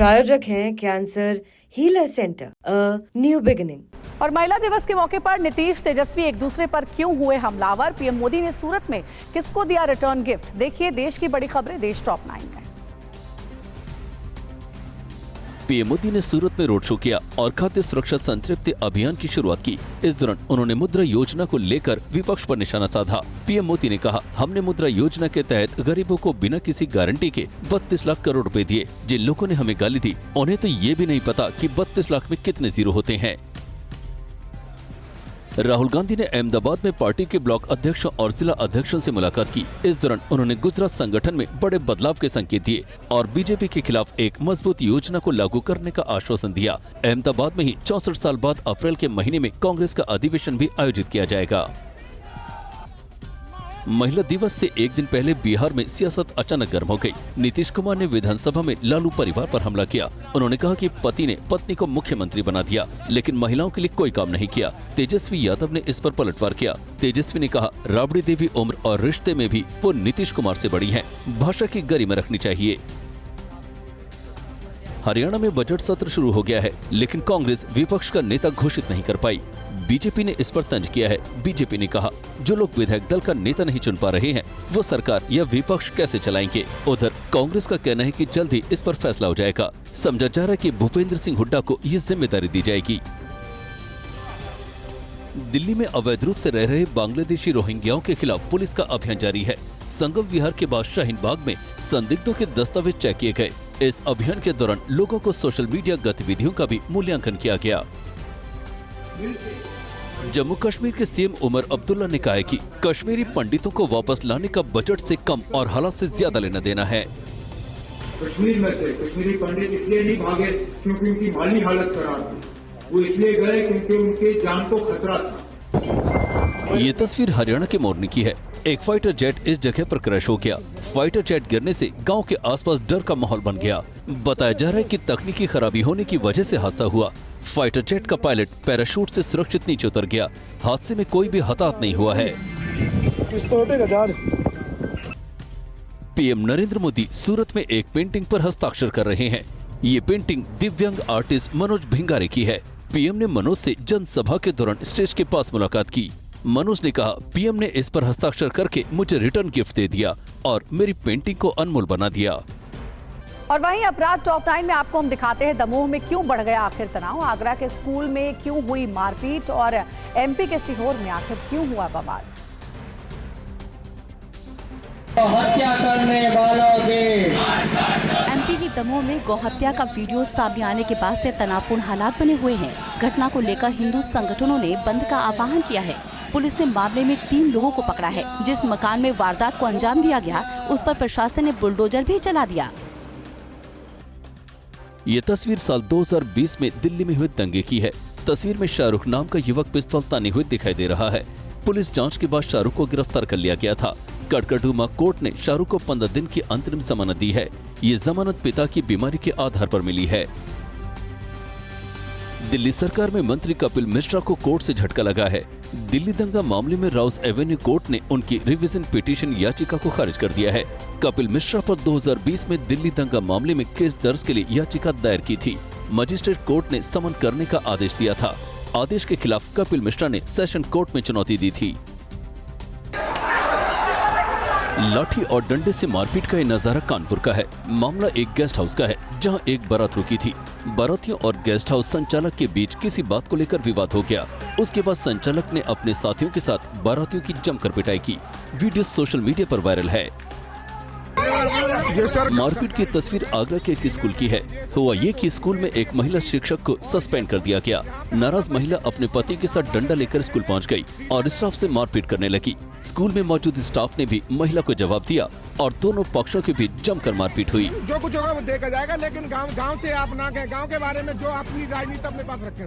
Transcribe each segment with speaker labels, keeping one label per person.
Speaker 1: प्रायोजक हैं cancer healer centre, new beginning.
Speaker 2: और महिला दिवस के मौके पर नीतीश तेजस्वी एक दूसरे पर क्यों हुए हमलावर, पीएम मोदी ने सूरत में किसको दिया रिटर्न गिफ्ट। देखिए देश की बड़ी खबरें देश टॉप 9 में।
Speaker 3: पीएम मोदी ने सूरत में रोड शो किया और खाद्य सुरक्षा संतृप्ति अभियान की शुरुआत की। इस दौरान उन्होंने मुद्रा योजना को लेकर विपक्ष पर निशाना साधा। पीएम मोदी ने कहा, हमने मुद्रा योजना के तहत गरीबों को बिना किसी गारंटी के 32 लाख करोड़ रुपए दिए। जिन लोगों ने हमें गाली दी उन्हें तो ये भी नहीं पता कि 32 लाख में कितने जीरो होते हैं। राहुल गांधी ने अहमदाबाद में पार्टी के ब्लॉक अध्यक्षों और जिला अध्यक्षों से मुलाकात की। इस दौरान उन्होंने गुजरात संगठन में बड़े बदलाव के संकेत दिए और बीजेपी के खिलाफ एक मजबूत योजना को लागू करने का आश्वासन दिया। अहमदाबाद में ही 64 साल बाद अप्रैल के महीने में कांग्रेस का अधिवेशन भी आयोजित किया जाएगा। महिला दिवस से एक दिन पहले बिहार में सियासत अचानक गर्म हो गई। नीतीश कुमार ने विधानसभा में लालू परिवार पर हमला किया। उन्होंने कहा कि पति ने पत्नी को मुख्यमंत्री बना दिया, लेकिन महिलाओं के लिए कोई काम नहीं किया। तेजस्वी यादव ने इस पर पलटवार किया। तेजस्वी ने कहा, राबड़ी देवी उम्र और रिश्ते में भी वो नीतीश कुमार से बड़ी हैं। भाषा की गरिमा रखनी चाहिए। हरियाणा में बजट सत्र शुरू हो गया है, लेकिन कांग्रेस विपक्ष का नेता घोषित नहीं कर पाई। बीजेपी ने इस पर तंज किया है। बीजेपी ने कहा, जो लोग विधायक दल का नेता नहीं चुन पा रहे हैं वो सरकार या विपक्ष कैसे चलाएंगे। उधर कांग्रेस का कहना है कि जल्द ही इस पर फैसला हो जाएगा। समझा जा रहा है कि भूपेंद्र सिंह हुड्डा को ये जिम्मेदारी दी जाएगी। दिल्ली में अवैध रूप से रह रहे बांग्लादेशी रोहिंग्याओं के खिलाफ पुलिस का अभियान जारी है। संगम विहार के बाद शाहीन बाग में संदिग्धों के दस्तावेज चेक किए गए। इस अभियान के दौरान लोगों को सोशल मीडिया गतिविधियों का भी मूल्यांकन किया गया। जम्मू कश्मीर के सीएम उमर अब्दुल्ला ने कहा है कि कश्मीरी पंडितों को वापस लाने का बजट से कम और हालात से ज्यादा लेना देना है।
Speaker 4: कश्मीर में से कश्मीरी पंडित इसलिए नहीं भागे क्योंकि उनकी माली हालत खराब थी, वो इसलिए गए क्योंकि उनके जान को खतरा था।
Speaker 3: ये तस्वीर हरियाणा के मोरनी की है। एक फाइटर जेट इस जगह पर क्रैश हो गया। फाइटर जेट गिरने से गांव के आसपास डर का माहौल बन गया। बताया जा रहा है कि तकनीकी खराबी होने की वजह से हादसा हुआ। फाइटर जेट का पायलट पैराशूट से सुरक्षित नीचे उतर गया। हादसे में कोई भी हताहत नहीं हुआ है। पीएम नरेंद्र मोदी सूरत में एक पेंटिंग पर हस्ताक्षर कर रहे हैं। ये पेंटिंग दिव्यांग आर्टिस्ट मनोज भिंगारे की है। पीएम ने मनोज से जनसभा के दौरान स्टेज के पास मुलाकात की। मनोज ने कहा, पीएम ने इस पर हस्ताक्षर करके मुझे रिटर्न गिफ्ट दे दिया और मेरी पेंटिंग को अनमोल बना दिया।
Speaker 2: और वहीं अपराध टॉप 9 में आपको हम दिखाते हैं दमोह में क्यों बढ़ गया आखिर तनाव, आगरा के स्कूल में क्यों हुई मारपीट और एमपी के सीहोर में आखिर क्यों हुआ बवाल।
Speaker 5: हत्या करने वालों के
Speaker 6: एमपी की दमोह में गौहत्या का वीडियो सामने आने के बाद से तनावपूर्ण हालात बने हुए हैं। घटना को लेकर हिंदू संगठनों ने बंद का आह्वान किया है। पुलिस ने मामले में 3 लोगों को पकड़ा है। जिस मकान में वारदात को अंजाम दिया गया उस पर प्रशासन ने बुलडोजर भी चला दिया।
Speaker 3: ये तस्वीर साल 2020 में दिल्ली में हुए दंगे की है। तस्वीर में शाहरुख नाम का युवक पिस्तौल ताने हुए दिखाई दे रहा है। पुलिस जांच के बाद शाहरुख को गिरफ्तार कर लिया गया था। कड़कड़डूमा कोर्ट ने शाहरुख को 15 दिन की अंतरिम जमानत दी है। ये जमानत पिता की बीमारी के आधार पर मिली है। दिल्ली सरकार में मंत्री कपिल मिश्रा को कोर्ट से झटका लगा है। दिल्ली दंगा मामले में राउस एवेन्यू कोर्ट ने उनकी रिवीजन पिटीशन याचिका को खारिज कर दिया है। कपिल मिश्रा पर 2020 में दिल्ली दंगा मामले में केस दर्ज के लिए याचिका दायर की थी। मजिस्ट्रेट कोर्ट ने समन करने का आदेश दिया था। आदेश के खिलाफ कपिल मिश्रा ने सेशन कोर्ट में चुनौती दी थी। लाठी और डंडे से मारपीट का ये नजारा कानपुर का है। मामला एक गेस्ट हाउस का है, जहां एक बारात रुकी थी। बारातियों और गेस्ट हाउस संचालक के बीच किसी बात को लेकर विवाद हो गया। उसके बाद संचालक ने अपने साथियों के साथ बारातियों की जमकर पिटाई की। वीडियो सोशल मीडिया पर वायरल है। मारपीट की तस्वीर आगरा के एक स्कूल की है। हुआ ये कि स्कूल में एक महिला शिक्षक को सस्पेंड कर दिया गया। नाराज महिला अपने पति के साथ डंडा लेकर स्कूल पहुंच गई और स्टाफ से मारपीट करने लगी। स्कूल में मौजूद स्टाफ ने भी महिला को जवाब दिया और दोनों पक्षों के बीच जमकर मारपीट हुई।
Speaker 7: जो कुछ होगा वो देखा जाएगा, लेकिन गाँव से आप ना कहें, गाँव के बारे में जो अपनी राजनीति अपने पास रखें।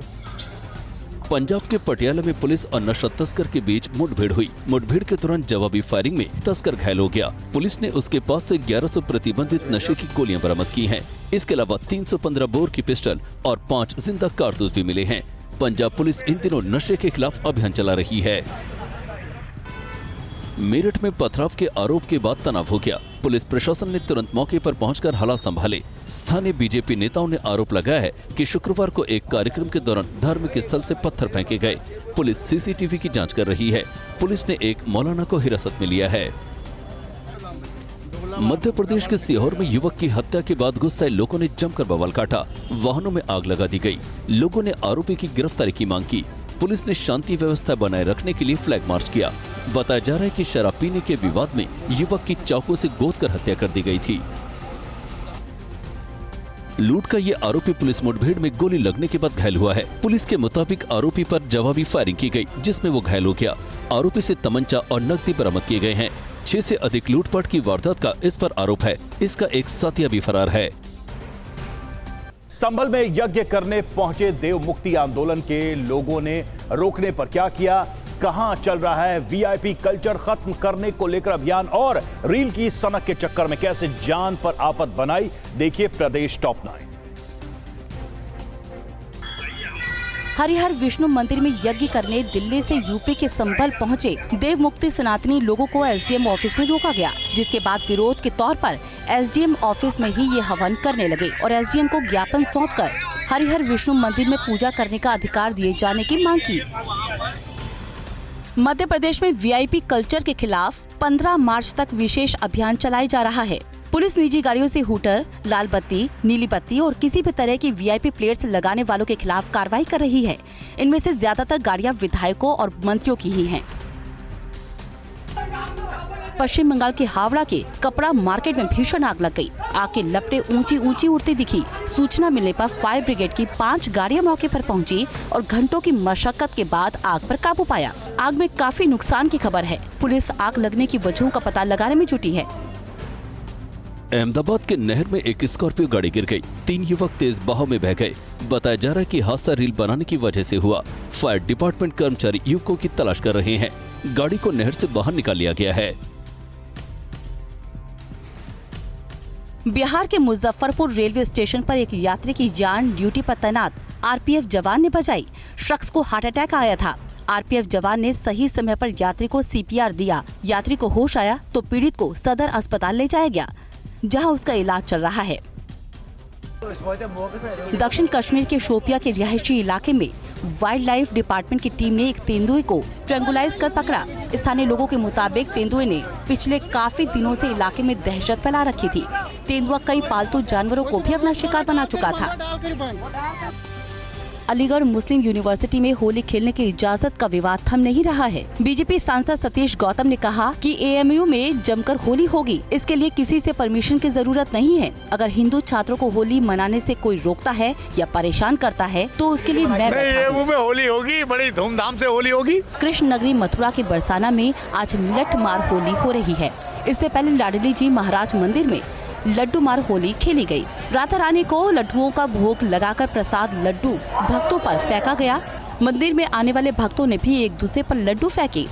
Speaker 3: पंजाब के पटियाला में पुलिस और नशा तस्कर के बीच मुठभेड़ हुई। मुठभेड़ के दौरान जवाबी फायरिंग में तस्कर घायल हो गया। पुलिस ने उसके पास से 1100 प्रतिबंधित नशे की गोलियां बरामद की हैं। इसके अलावा 315 बोर की पिस्टल और 5 जिंदा कारतूस भी मिले हैं। पंजाब पुलिस इन दिनों नशे के खिलाफ अभियान चला रही है। मेरठ में पथराव के आरोप के बाद तनाव हो गया। पुलिस प्रशासन ने तुरंत मौके पर पहुंचकर हालात संभाले। स्थानीय बीजेपी नेताओं ने आरोप लगाया है कि शुक्रवार को एक कार्यक्रम के दौरान धार्मिक स्थल से पत्थर फेंके गए। पुलिस सीसीटीवी की जांच कर रही है। पुलिस ने एक मौलाना को हिरासत में लिया है। मध्य प्रदेश के सीहोर में युवक की हत्या के बाद गुस्साए लोगों ने जमकर बवाल काटा। वाहनों में आग लगा दी गई। लोगों ने आरोपी की गिरफ्तारी की मांग की। पुलिस ने शांति व्यवस्था बनाए रखने के लिए फ्लैग मार्च किया। बताया जा रहा है कि शराब पीने के विवाद में युवक की चाकू से गोदकर हत्या कर दी गई थी। लूट का ये आरोपी पुलिस मुठभेड़ में गोली लगने के बाद घायल हुआ है। पुलिस के मुताबिक आरोपी पर जवाबी फायरिंग की गई, जिसमें वो घायल हो गया। आरोपी से तमंचा और नकदी बरामद किए गए हैं। 6 से अधिक लूटपाट की वारदात का इस पर आरोप है। इसका एक साथिया भी फरार है।
Speaker 8: संभल में यज्ञ करने पहुंचे देव मुक्ति आंदोलन के लोगों ने रोकने पर क्या किया, कहां चल रहा है वीआईपी कल्चर खत्म करने को लेकर अभियान, और रील की सनक के चक्कर में कैसे जान पर आफत बनाई, देखिए प्रदेश टॉप 9।
Speaker 6: हरिहर विष्णु मंदिर में यज्ञ करने दिल्ली से यूपी के संभल पहुंचे देव मुक्ति सनातनी लोगों को एसडीएम ऑफिस में रोका गया, जिसके बाद विरोध के तौर पर एसडीएम ऑफिस में ही ये हवन करने लगे और एसडीएम को ज्ञापन सौंपकर हरिहर विष्णु मंदिर में पूजा करने का अधिकार दिए जाने की मांग की। मध्य प्रदेश में वीआईपी कल्चर के खिलाफ 15 मार्च तक विशेष अभियान चलाया जा रहा है। पुलिस निजी गाड़ियों से हूटर, लाल बत्ती, नीली बत्ती और किसी भी तरह की वीआईपी प्लेट्स लगाने वालों के खिलाफ कार्रवाई कर रही है। इनमें से ज्यादातर गाड़ियां विधायकों और मंत्रियों की ही हैं। पश्चिम बंगाल के हावड़ा के कपड़ा मार्केट में भीषण आग लग गई। आग की लपटें ऊंची ऊंची उड़ती दिखी। सूचना मिलने पर फायर ब्रिगेड की 5 गाड़ियां मौके पर पहुंची और घंटों की मशक्कत के बाद आग पर काबू पाया। आग में काफी नुकसान की खबर है। पुलिस आग लगने की वजहों का पता लगाने में जुटी है।
Speaker 3: अहमदाबाद के नहर में एक स्कॉर्पियो गाड़ी गिर गई। 3 युवक तेज बहाव में बह गए। बताया जा रहा है कि हादसा रील बनाने की वजह से हुआ। फायर डिपार्टमेंट कर्मचारी युवकों की तलाश कर रहे हैं। गाड़ी को नहर से बाहर निकाल लिया गया है।
Speaker 6: बिहार के मुजफ्फरपुर रेलवे स्टेशन पर एक यात्री की जान ड्यूटी पर तैनात आरपीएफ जवान ने बचाई। शख्स को हार्ट अटैक आया था। आरपीएफ जवान ने सही समय पर यात्री को सीपीआर दिया। यात्री को होश आया तो पीड़ित को सदर अस्पताल ले जाया गया, जहां उसका इलाज चल रहा है। दक्षिण कश्मीर के शोपिया के रिहायशी इलाके में वाइल्ड लाइफ डिपार्टमेंट की टीम ने एक तेंदुए को ट्रैंगुलाइज कर पकड़ा। स्थानीय लोगों के मुताबिक तेंदुए ने पिछले काफी दिनों से इलाके में दहशत फैला रखी थी। तेंदुआ कई पालतू जानवरों को भी अपना शिकार बना चुका था। अलीगढ़ मुस्लिम यूनिवर्सिटी में होली खेलने की इजाजत का विवाद थम नहीं रहा है। बीजेपी सांसद सतीश गौतम ने कहा कि एएमयू में जमकर होली होगी, इसके लिए किसी से परमिशन की जरूरत नहीं है। अगर हिंदू छात्रों को होली मनाने से कोई रोकता है या परेशान करता है तो उसके लिए मैं
Speaker 9: एएमयू में होली होगी, बड़ी धूमधाम से होली होगी।
Speaker 6: कृष्ण नगरी मथुरा के बरसाना में आज लठ मार होली हो रही है। इससे पहले लाडली जी महाराज मंदिर में लड्डू मार होली खेली गई। राधा रानी को लड्डुओं का भोग लगाकर प्रसाद लड्डू भक्तों पर फेंका गया। मंदिर में आने वाले भक्तों ने भी एक दूसरे पर लड्डू फेंके।